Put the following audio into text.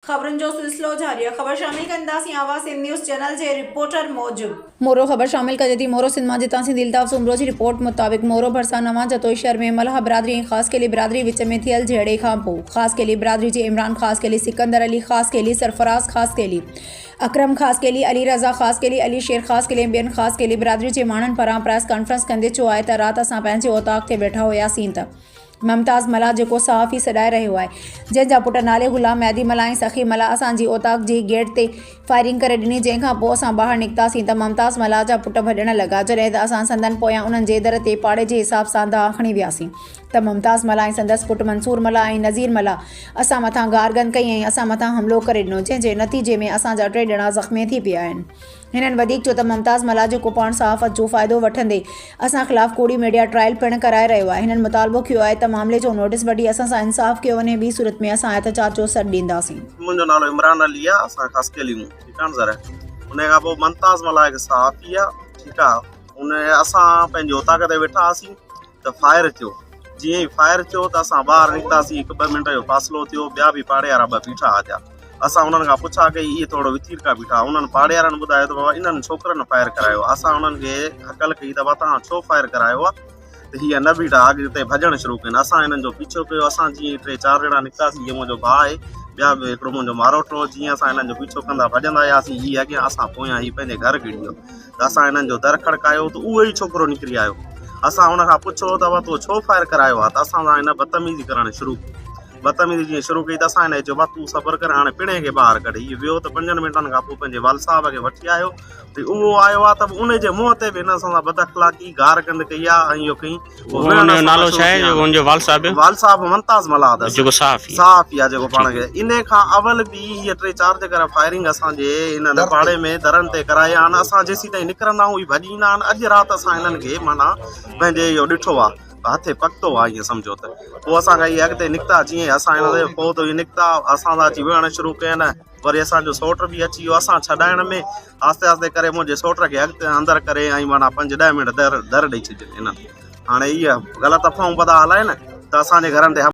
खबरन जो सिलसिलो जारी है। खबर शामिल कंदासीं आवाज़ सिंध न्यूज़ चैनल जे रिपोर्टर मौजूद मोरो खबर शामिल कर दी। मोरो सिंध मां जितां दिलताफ़ उमरो जी रिपोर्ट मुताबिक मोरो भरसा नवां जतोई शहर में मलह बिरादरी ख़ास केली बिरादरी विच में थियल झेड़े खां पोइ ख़ास केली बिरादरी जे इमरान ख़ास केली सिकंदर अली ख़ास केली सरफराज ख़ास केली अकरम ख़ास केली अली रज़ा ख़ास केली अली शेर ख़ास केली ॿियनि ख़ास केली बिरादरी जे माण्हुनि पारां प्रेस कॉन्फ्रेंस कंदे चयो आहे त राति असां पंहिंजे ओताक ते वेठा हुआसीं त ममताज़ मला जेको सहाफ़ी सॾाए रहियो आहे, जंहिंजा पुट नाले गुलाम मैदी मला ऐं सखी मला असांजी ओताक जी गेट ते फायरिंग करे ॾिनी। जंहिंखां पोइ असां ॿाहिरि निकितासीं त ममताज़ मला जा पुट भॼण लॻा। जॾहिं त असां संदन पोयां उन्हनि जे दर ते पाड़े जे हिसाब सां दाह खणी वियासीं त मुमताज़ मला ऐं संदसि पुट मंसूर मला ऐं नज़ीर मला असां मथां गारगन कई ऐं असां मथां हमिलो करे ॾिनो, जंहिंजे नतीजे में असांजा 3 ॼणा ज़ख़्मी थी पिया आहिनि। हिननि वधीक चयो त मुमताज़ मला जेको पाण सहाफ़त जो फ़ाइदो वठंदे असां ख़िलाफ़ु कूड़ी मीडिया ट्रायल पिणु कराए रहियो आहे। हिननि मुतालबो कयो आहे त मामले जो नोटिस वठी असां सां इंसाफ़ कयो वञे, ॿी सूरत में असां एहतजाज जो सॾु ॾींदासीं। मुंहिंजो नालो इमरान अली आहे, असां ख़ासि केली ठीकु आहे ज़रा। उन खां पोइ मुमताज़ मला हिकु सहाफ़ी आहे, ठीकु आहे। उन असां पंहिंजे ओताक ते वेठा हुआसीं त फायर थियो। जीअं ई फायर थियो त असां ॿाहिरि निकितासीं, 1-2 मिंट जो फ़ासिलो थियो, ॿिया बि पाड़े वारा 2 बीठा हुआ। असां उन्हनि खां पुछा कई, इहे थोरो वितीर खां बीठा। उन्हनि पाड़े वारनि ॿुधायो त बाबा इन्हनि छोकिरनि फायर करायो। असां उन्हनि खे हकल कई त बाबा तव्हां छो फायर करायो आहे, त हीअ न बीठा अॻिते भॼणु शुरू कनि। असां हिननि जो पीछो कयो। असां जीअं 3-4 ॼणा निकितासीं, हीअ मुंहिंजो भाउ आहे, ॿिया बि हिकिड़ो मुंहिंजो मारोटो। जीअं असां हिननि जो पीछो कंदा भॼंदा वियासीं, हीअ अॻियां असां पोयां हीअ पंहिंजे घर गिड़ी वियो। त असां हिननि जो दर खड़कायो त उहो ई छोकिरो निकिरी आयो। असां हुन खां पुछो त बाबा तो छो फायर करायो आहे, त असां सां हिन बदतमीज़ी करणु शुरू कई। बदतमीज़ी जीअं शुरू कई त असां हिन चयो तूं सब्र कर, हाणे पिणे खे ॿाहिरि कढे। हीअ वियो त 5 मिंटनि खां पोइ पंहिंजे वाल साहब खे वठी आयो। त उहो आयो आहे त उन जे मुंहं ते बि हिन सां बद अख़लाक़ी गार गंद कई आहे ऐं इहो कई। नालो छा आहे उनजो? वाल साहब मुमताज़ मला जेको सहाफ़ी आहे, जेको पाण खे। इन खां अवल बि हीअ 3-4 जगह फायरिंग असांजे हिन पाड़े में दरनि ते कराया आहिनि। असां जेसीं ताईं निकिरंदा आहियूं ही भॼी ईंदा आहिनि। अॼु राति असां हिननि खे माना पंहिंजे इहो ॾिठो आहे, हथे पकतो आहे ईअं सम्झो। त पोइ असां इहे अॻिते निकिता। जीअं असां हिन ते पोइ त इहे निकिता, असां सां अची विहणु शुरू कयनि। वरी असांजो सोट बि अची वियो। असां छॾाइण में आस्ते आस्ते करे मुंहिंजे सोट खे अॻिते अंदरि करे ऐं माना 5-10 मिंट दर ॾेई छॾियनि हिननि। हाणे इहा ग़लति अफ़वाहूं पता हलाइनि त असांजे घरनि ते